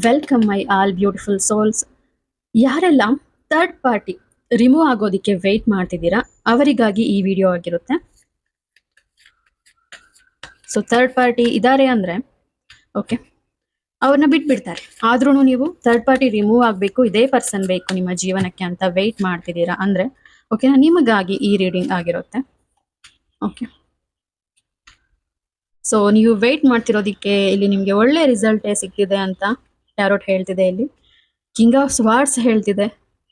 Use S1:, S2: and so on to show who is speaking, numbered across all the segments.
S1: Welcome my all beautiful souls. ಯಾರೆಲ್ಲ third party remove ಆಗೋದಕ್ಕೆ weight ಮಾಡ್ತಿದ್ದೀರಾ ಅವರಿಗಾಗಿ ಈ ವಿಡಿಯೋ ಆಗಿರುತ್ತೆ. ಸೊ ಥರ್ಡ್ ಪಾರ್ಟಿ ಇದ್ದಾರೆ ಅಂದರೆ ಓಕೆ, ಅವ್ರನ್ನ ಬಿಟ್ಬಿಡ್ತಾರೆ. ಆದ್ರೂ ನೀವು ಥರ್ಡ್ ಪಾರ್ಟಿ ರಿಮೂವ್ ಆಗಬೇಕು, ಇದೇ ಪರ್ಸನ್ ಬೇಕು ನಿಮ್ಮ ಜೀವನಕ್ಕೆ ಅಂತ ವೆಯ್ಟ್ ಮಾಡ್ತಿದ್ದೀರಾ ಅಂದರೆ ಓಕೆನಾ, ನಿಮಗಾಗಿ ಈ ರೀಡಿಂಗ್ ಆಗಿರುತ್ತೆ. ಓಕೆ, ಸೊ ನೀವು ವೆಯ್ಟ್ ಮಾಡ್ತಿರೋದಕ್ಕೆ ಇಲ್ಲಿ ನಿಮಗೆ ಒಳ್ಳೆ ರಿಸಲ್ಟೇ ಸಿಗ್ತಿದೆ ಅಂತ ಟ್ಯಾರೋಟ್ ಹೇಳ್ತಿದೆ. ಇಲ್ಲಿ ಕಿಂಗ್ ಆಫ್ ಸ್ವಾರ್ಡ್ಸ್ ಹೇಳ್ತಿದೆ.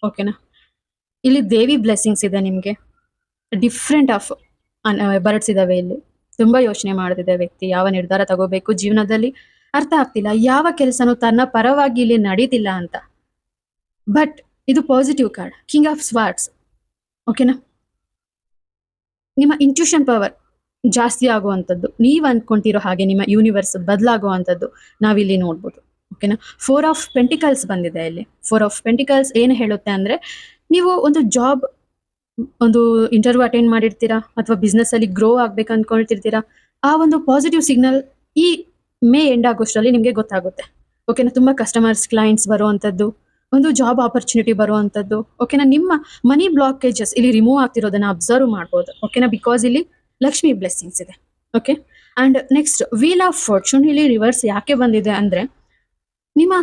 S1: ಓಕೆನಾ, ಇಲ್ಲಿ ದೇವಿ ಬ್ಲೆಸ್ಸಿಂಗ್ಸ್ ಇದೆ ನಿಮಗೆ. ಡಿಫ್ರೆಂಟ್ ಆಫ್ ಬರ್ಡ್ಸ್ ಇದಾವೆ. ಇಲ್ಲಿ ತುಂಬಾ ಯೋಚನೆ ಮಾಡ್ತಿದೆ ವ್ಯಕ್ತಿ, ಯಾವ ನಿರ್ಧಾರ ತಗೋಬೇಕು ಜೀವನದಲ್ಲಿ ಅರ್ಥ ಆಗ್ತಿಲ್ಲ, ಯಾವ ಕೆಲಸನೂ ತನ್ನ ಪರವಾಗಿ ಇಲ್ಲಿ ನಡೀತಿಲ್ಲ ಅಂತ. ಬಟ್ ಇದು ಪಾಸಿಟಿವ್ ಕಾರ್ಡ್, ಕಿಂಗ್ ಆಫ್ ಸ್ವಾರ್ಡ್ಸ್. ಓಕೆನಾ, ನಿಮ್ಮ ಇಂಟ್ಯೂಷನ್ ಪವರ್ ಜಾಸ್ತಿ ಆಗುವಂಥದ್ದು, ನೀವು ಅಂದ್ಕೊಂತಿರೋ ಹಾಗೆ ನಿಮ್ಮ ಯೂನಿವರ್ಸ್ ಬದಲಾಗುವಂಥದ್ದು ನಾವಿಲ್ಲಿ ನೋಡ್ಬೋದು. ಓಕೆನಾ, 4 ಆಫ್ ಪೆಂಟಿಕಲ್ಸ್ ಬಂದಿದೆ ಇಲ್ಲಿ. 4 ಆಫ್ ಪೆಂಟಿಕಲ್ಸ್ ಏನು ಹೇಳುತ್ತೆ ಅಂದರೆ, ನೀವು ಒಂದು ಜಾಬ್, ಒಂದು ಇಂಟರ್ವ್ಯೂ ಅಟೆಂಡ್ ಮಾಡಿರ್ತೀರಾ ಅಥವಾ ಬಿಸ್ನೆಸ್ ಅಲ್ಲಿ ಗ್ರೋ ಆಗ್ಬೇಕು ಅನ್ಕೊಳ್ತಿರ್ತೀರಾ. ಆ ಒಂದು ಪಾಸಿಟಿವ್ ಸಿಗ್ನಲ್ ಈ ಮೇ ಎಂಡ್ ಆಗೋಷ್ಟರಲ್ಲಿ ನಿಮಗೆ ಗೊತ್ತಾಗುತ್ತೆ. ಓಕೆನಾ, ತುಂಬಾ ಕಸ್ಟಮರ್ಸ್ ಕ್ಲೈಂಟ್ಸ್ ಬರುವಂಥದ್ದು, ಒಂದು ಜಾಬ್ ಆಪರ್ಚುನಿಟಿ ಬರುವಂಥದ್ದು. ಓಕೆನಾ, ನಿಮ್ಮ ಮನಿ ಬ್ಲಾಕೇಜಸ್ ಇಲ್ಲಿ ರಿಮೂವ್ ಆಗ್ತಿರೋದನ್ನ ಅಬ್ಸರ್ವ್ ಮಾಡ್ಬೋದು. ಓಕೆನಾ, ಬಿಕಾಸ್ ಇಲ್ಲಿ ಲಕ್ಷ್ಮಿ ಬ್ಲೆಸ್ಸಿಂಗ್ಸ್ ಇದೆ. Okay, and next wheel of fortune ಇಲ್ಲಿ ರಿವರ್ಸ್ ಯಾಕೆ ಬಂದಿದೆ ಅಂದ್ರೆ, ನಿಮ್ಮ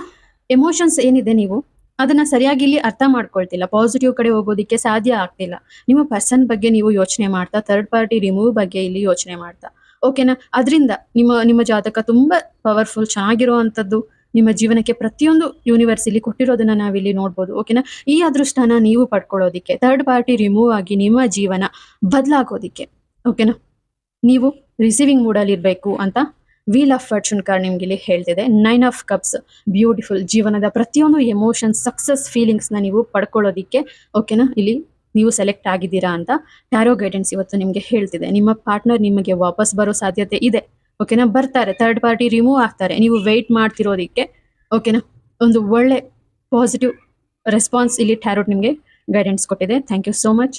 S1: ಎಮೋಷನ್ಸ್ ಏನಿದೆ ನೀವು ಅದನ್ನ ಸರಿಯಾಗಿ ಇಲ್ಲಿ ಅರ್ಥ ಮಾಡ್ಕೊಳ್ತಿಲ್ಲ, ಪಾಸಿಟಿವ್ ಕಡೆ ಹೋಗೋದಿಕ್ಕೆ ಸಾಧ್ಯ ಆಗ್ತಿಲ್ಲ. ನಿಮ್ಮ ಪರ್ಸನ್ ಬಗ್ಗೆ ನೀವು ಯೋಚನೆ ಮಾಡ್ತಾ, ಥರ್ಡ್ ಪಾರ್ಟಿ ರಿಮೂವ್ ಬಗ್ಗೆ ಇಲ್ಲಿ ಯೋಚನೆ ಮಾಡ್ತಾ. ಓಕೆನಾ, ಅದರಿಂದ ನಿಮ್ಮ ಜಾತಕ ತುಂಬಾ ಪವರ್ಫುಲ್, ಚೆನ್ನಾಗಿರುವಂಥದ್ದು. ನಿಮ್ಮ ಜೀವನಕ್ಕೆ ಪ್ರತಿಯೊಂದು ಯೂನಿವರ್ಸ್ ಇಲ್ಲಿ ಕೊಟ್ಟಿರೋದನ್ನ ನಾವಿಲ್ಲಿ ನೋಡ್ಬೋದು. ಓಕೆನಾ, ಈ ಅದೃಷ್ಟನ ನೀವು ಪಡ್ಕೊಳ್ಳೋದಿಕ್ಕೆ, ಥರ್ಡ್ ಪಾರ್ಟಿ ರಿಮೂವ್ ಆಗಿ ನಿಮ್ಮ ಜೀವನ ಬದಲಾಗೋದಿಕ್ಕೆ, ಓಕೆನಾ, ನೀವು ರಿಸೀವಿಂಗ್ ಮೂಡಲ್ಲಿ ಇರಬೇಕು ಅಂತ ವೀಲ್ ಆಫ್ ಫಾರ್ಚೂನ್ ಕಾರ್ಡ್ ನಿಮ್ಗೆ ಇಲ್ಲಿ ಹೇಳ್ತಿದೆ. 9 ಆಫ್ ಕಪ್ಸ್, ಬ್ಯೂಟಿಫುಲ್. ಜೀವನದ ಪ್ರತಿಯೊಂದು ಎಮೋಷನ್ಸ್, ಸಕ್ಸಸ್ ಫೀಲಿಂಗ್ಸ್ನ ನೀವು ಪಡ್ಕೊಳ್ಳೋದಿಕ್ಕೆ ಓಕೆನಾ ಇಲ್ಲಿ ನೀವು ಸೆಲೆಕ್ಟ್ ಆಗಿದ್ದೀರಾ ಅಂತ ಟ್ಯಾರೋ ಗೈಡೆನ್ಸ್ ಇವತ್ತು ನಿಮಗೆ ಹೇಳ್ತಿದೆ. ನಿಮ್ಮ ಪಾರ್ಟ್ನರ್ ನಿಮಗೆ ವಾಪಸ್ ಬರೋ ಸಾಧ್ಯತೆ ಇದೆ. ಓಕೆನಾ, ಬರ್ತಾರೆ, ಥರ್ಡ್ ಪಾರ್ಟಿ ರಿಮೂವ್ ಆಗ್ತಾರೆ. ನೀವು ವೆಯ್ಟ್ ಮಾಡ್ತಿರೋದಿಕ್ಕೆ ಓಕೆನಾ, ಒಂದು ಒಳ್ಳೆ ಪಾಸಿಟಿವ್ ರೆಸ್ಪಾನ್ಸ್ ಇಲ್ಲಿ ಟ್ಯಾರೋಟ್ ನಿಮಗೆ ಗೈಡೆನ್ಸ್ ಕೊಟ್ಟಿದೆ. Thank you so much.